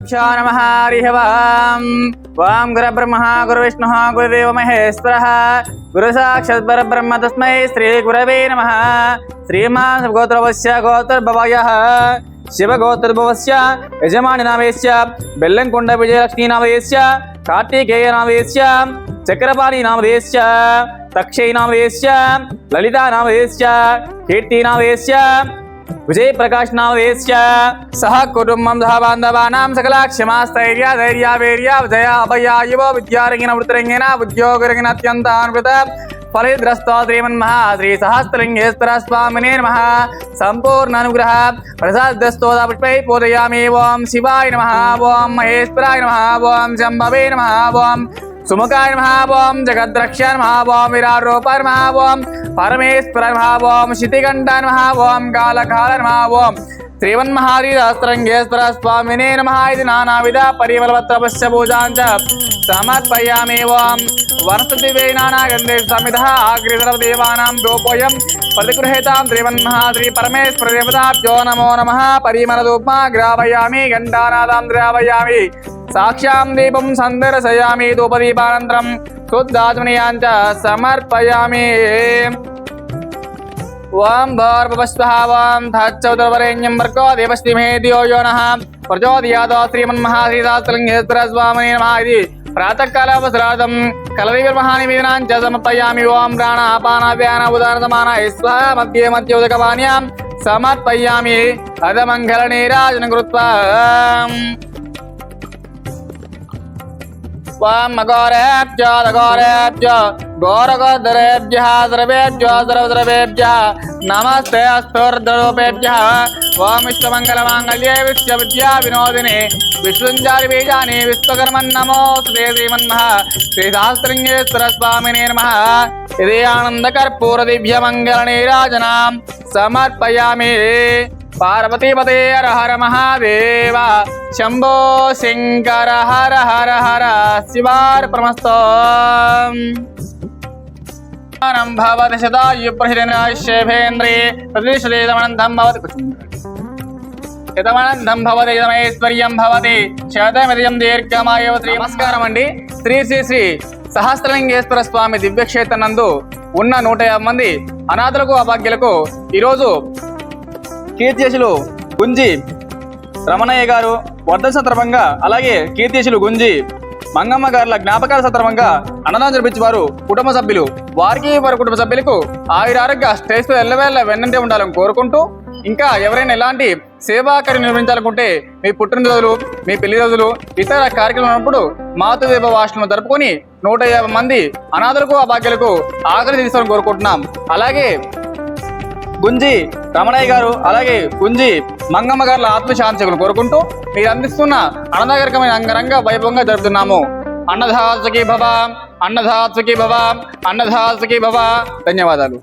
नमः हरिः वां वां गुरुब्रह्मः गुरुविष्णुः गुरुदेवो महेश्वरः गुरुसाक्षात् परब्रह्म तस्मै श्रीगुरवे नमः। श्रीमान् गोत्रवस्य गोत्रभवयः शिवगोत्रभवस्य यजमानिनामस्य बेल्लंकोंड विजयलक्ष्मीनामस्य कार्तिकेयनामस्य चक्रपाणिनामस्य तक्षैनामस्य ललितानामस्य कीर्तिनामस्य विजय प्रकाश नामस्य सह कुटुंबं सह बांधवानां सकला क्षमास्थैर्य धैर्य वीर्य विजय अभयायुव विद्यारंगिन वृत्तरंगिन उद्योगरंगिन अत्यंतान्वित फलद्रस्तो श्रीमन्महा श्री सहस्रलिंगेश्वर स्वामिने नमः। संपूर्ण अनुग्रह प्रसादस्तोदा पुष्पै पूजयामि। ओं शिवाय नमः, ओं महेश्वराय नमः, ओं शंभवे नमः, ओं सुमुखाय नमः, ओं जगद्रक्षाय नमः, ओं विरारोपाय नमः, ओं परमेश्वराय नमः, ओं शितिकण्ठाय नमः, ओं कालकालाय नमः, ओं श्रीमन्महाश्रीरस्त्रलिंगेश्वर स्वामिने नमः। इति नानाविध परिमलपत्रपुष्प पूजां च समर्पयामि। ओं वनस्पतिवे नानागन्धे समितः आग्रेसर्वदेवानां दोपोऽयं प्रतिगृहीतां श्रीमन्महाश्री परमेश्वरदेवताभ्यो नमो नमः। परिमलधूपमा ग्रापयामि, घण्टानादां द्रावयामि, साक्ष्यां दीपं सन्दर्शयामि, धूपदीपानन्तरं शुद्धाचमनीयां च समर्पयामि। ओं भर्भवस्वः ओं तच्चौतरवरेण्यं भर्गो देवस्य धीमहि धियो यो नः प्रचोदयात्। श्रीमन्महाश्रीरस्त्रलिंगेश्वर स्वामिने नमः। इति प्रातःकालावसरार्थं कलविर्महानिवेदनां च समर्पयामि। ओं प्राणापानव्यान उदानसमाना स्वाहा मध्ये मध्ये उदकपानीयां समर्पयामि। अधमङ्गलनीराजनं कृत्वा वां अघोरेभ्यो अघोरेभ्यो घोरघोरधरेभ्यः सर्वेभ्यो सर्वद्रवेभ्यः नमस्ते अस्तुर्द्ररूपेभ्यः। ओं विश्वमङ्गलमाङ्गल्ये विश्वविद्या विनोदिने विश्वञ्जारिबीजानि विश्वकर्मन् नमोऽस्तुते श्रीमन्मः श्रीशास्त्रलिंगेश्वर स्वामिने नमः। इति आनन्दकर्पूरदिव्यमङ्गलनीराजनां समर्पयामि। पार्वतीपते हर हर महादेव शंभो शंकर हर हर हर शिवार्पणमस्तु। भवति शतायुः प्रतिशतेतमनन्तं भवति శతమనందం భవతి శతమైశ్వర్యం భవతి శతమిదయం దీర్ఘమాయుః. నమస్కారం అండి. శ్రీ శ్రీ శ్రీ సహస్రలింగేశ్వర స్వామి దివ్యక్షేత్రం నందు ఉన్న 150 మంది అనాథలకు అభాగ్యులకు ఈరోజు కీర్తిశేషులు గుంజి రమణయ్య గారు వర్ధన సందర్భంగా, అలాగే కీర్తిశేషులు గుంజి మంగమ్మ గారుల జ్ఞాపకాల సందర్భంగా అన్నదానం జరిపించే వారు కుటుంబ సభ్యులు, వారికి వారి కుటుంబ సభ్యులకు ఆయురారోగ్య స్టేజ్తో ఎల్లవేళ వెన్నంటే ఉండాలని కోరుకుంటూ, ఇంకా ఎవరైనా ఎలాంటి సేవా కార్యం నిర్వహించాలనుకుంటే మీ పుట్టినరోజులు, మీ పెళ్లి రోజులు, ఇతర కార్యక్రమాలు ఉన్నప్పుడు మాతృదేవ వాష్లను జరుపుకొని 150 మంది అనాథలకు అభాగ్యులకు ఆకలి తీసుకోవాలని కోరుకుంటున్నాం. అలాగే గుంజి రమణయ్య గారు, అలాగే గుంజి మంగమ్మ గారుల ఆత్మశాంతిని కోరుకుంటూ మీరు అందిస్తున్న అన్నదాయకమైన అంగరంగ వైభవంగా జరుపుతున్నాము. అన్నదాసుకి భవ, అన్నదాసుకి భవ, అన్నదాసుకి భవ. ధన్యవాదాలు.